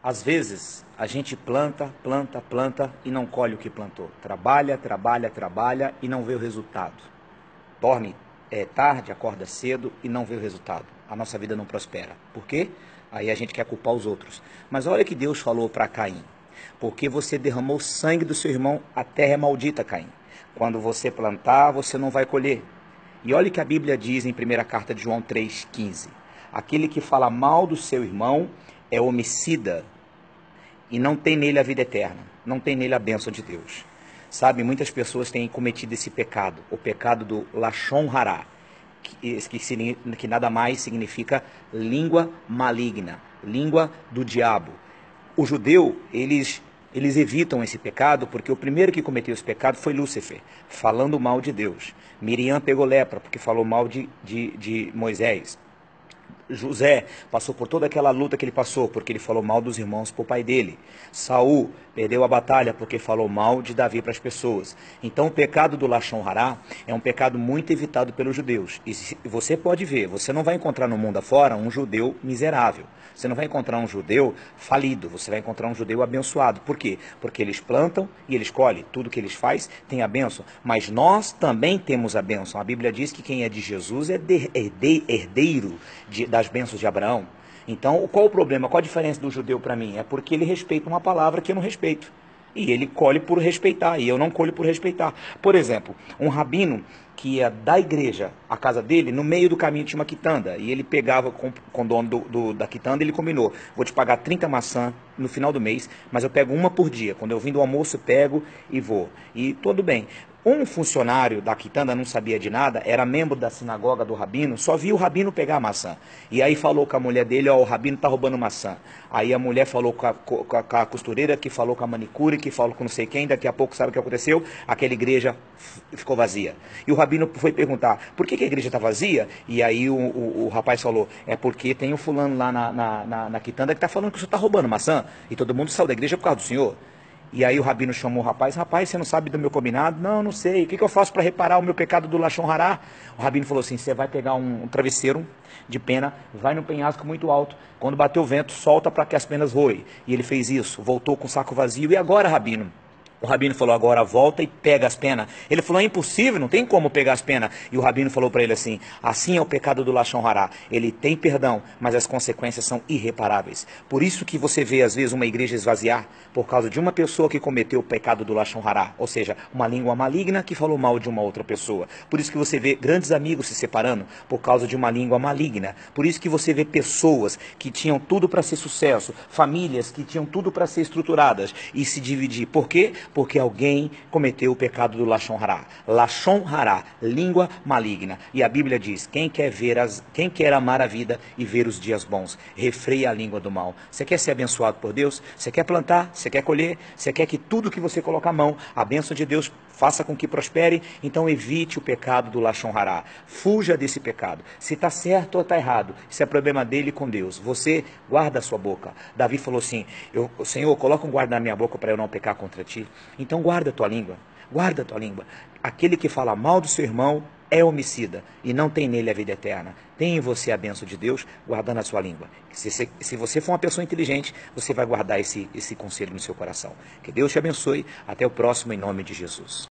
Às vezes, a gente planta, planta, planta e não colhe o que plantou. Trabalha, trabalha, trabalha e não vê o resultado. Dorme tarde, acorda cedo e não vê o resultado. A nossa vida não prospera. Por quê? Aí a gente quer culpar os outros. Mas olha que Deus falou para Caim. Porque você derramou sangue do seu irmão, a terra é maldita, Caim. Quando você plantar, você não vai colher. E olha o que a Bíblia diz em 1ª carta de João 3,15. Aquele que fala mal do seu irmão é homicida e não tem nele a vida eterna, não tem nele a bênção de Deus. Sabe, muitas pessoas têm cometido esse pecado, o pecado do Lashon Hará, que nada mais significa língua maligna, língua do diabo. O judeu, eles evitam esse pecado porque o primeiro que cometeu esse pecado foi Lúcifer, falando mal de Deus. Miriam pegou lepra porque falou mal de Moisés. José passou por toda aquela luta que ele passou, porque ele falou mal dos irmãos para o pai dele. Saul perdeu a batalha porque falou mal de Davi para as pessoas. Então o pecado do Lashon Hará é um pecado muito evitado pelos judeus. E você pode ver, você não vai encontrar no mundo afora um judeu miserável. Você não vai encontrar um judeu falido, você vai encontrar um judeu abençoado. Por quê? Porque eles plantam e eles colhem. Tudo que eles fazem tem a bênção. Mas nós também temos a bênção. A Bíblia diz que quem é de Jesus é herdeiro das bênçãos de Abraão. Então, qual o problema? Qual a diferença do judeu para mim? É porque ele respeita uma palavra que eu não respeito. E ele colhe por respeitar, e eu não colho por respeitar. Por exemplo, um rabino que ia da igreja à casa dele, no meio do caminho tinha uma quitanda, e ele pegava com o dono da quitanda, ele combinou, vou te pagar 30 maçãs no final do mês, mas eu pego uma por dia. Quando eu vim do almoço, eu pego e vou. E tudo bem. Um funcionário da quitanda não sabia de nada, era membro da sinagoga do rabino, só viu o rabino pegar a maçã. E aí falou com a mulher dele, ó, o rabino tá roubando maçã. Aí a mulher falou com a costureira, que falou com a manicure, que falou com não sei quem, daqui a pouco sabe o que aconteceu? Aquela igreja ficou vazia. E o rabino foi perguntar, por que a igreja está vazia? E aí o rapaz falou, é porque tem um fulano lá na quitanda que está falando que o senhor está roubando maçã, e todo mundo saiu da igreja por causa do senhor. E aí o rabino chamou o rapaz, você não sabe do meu combinado? Não sei, o que eu faço para reparar o meu pecado do Lashon Hará? O rabino falou assim, você vai pegar um travesseiro de pena, vai num penhasco muito alto, quando bater o vento, solta para que as penas roem. E ele fez isso, voltou com o saco vazio, e agora, rabino? O rabino falou, agora volta e pega as penas. Ele falou, é impossível, não tem como pegar as penas. E o rabino falou para ele assim, assim é o pecado do Lashon Hará. Ele tem perdão, mas as consequências são irreparáveis. Por isso que você vê, às vezes, uma igreja esvaziar por causa de uma pessoa que cometeu o pecado do Lashon Hará. Ou seja, uma língua maligna que falou mal de uma outra pessoa. Por isso que você vê grandes amigos se separando por causa de uma língua maligna. Por isso que você vê pessoas que tinham tudo para ser sucesso, famílias que tinham tudo para ser estruturadas e se dividir. Por quê? Porque alguém cometeu o pecado do Lashon Hará. Lashon Hará, língua maligna. E a Bíblia diz, quem quer amar a vida e ver os dias bons, refreia a língua do mal. Você quer ser abençoado por Deus? Você quer plantar? Você quer colher? Você quer que tudo que você colocar a mão, a bênção de Deus faça com que prospere? Então evite o pecado do Lashon Hará. Fuja desse pecado. Se está certo ou está errado, isso é problema dele com Deus. Você guarda a sua boca. Davi falou assim, Senhor, coloca um guarda na minha boca para eu não pecar contra ti. Então guarda a tua língua, guarda a tua língua. Aquele que fala mal do seu irmão é homicida e não tem nele a vida eterna. Tem em você a bênção de Deus guardando a sua língua. Se você for uma pessoa inteligente, você vai guardar esse conselho no seu coração. Que Deus te abençoe. Até o próximo, em nome de Jesus.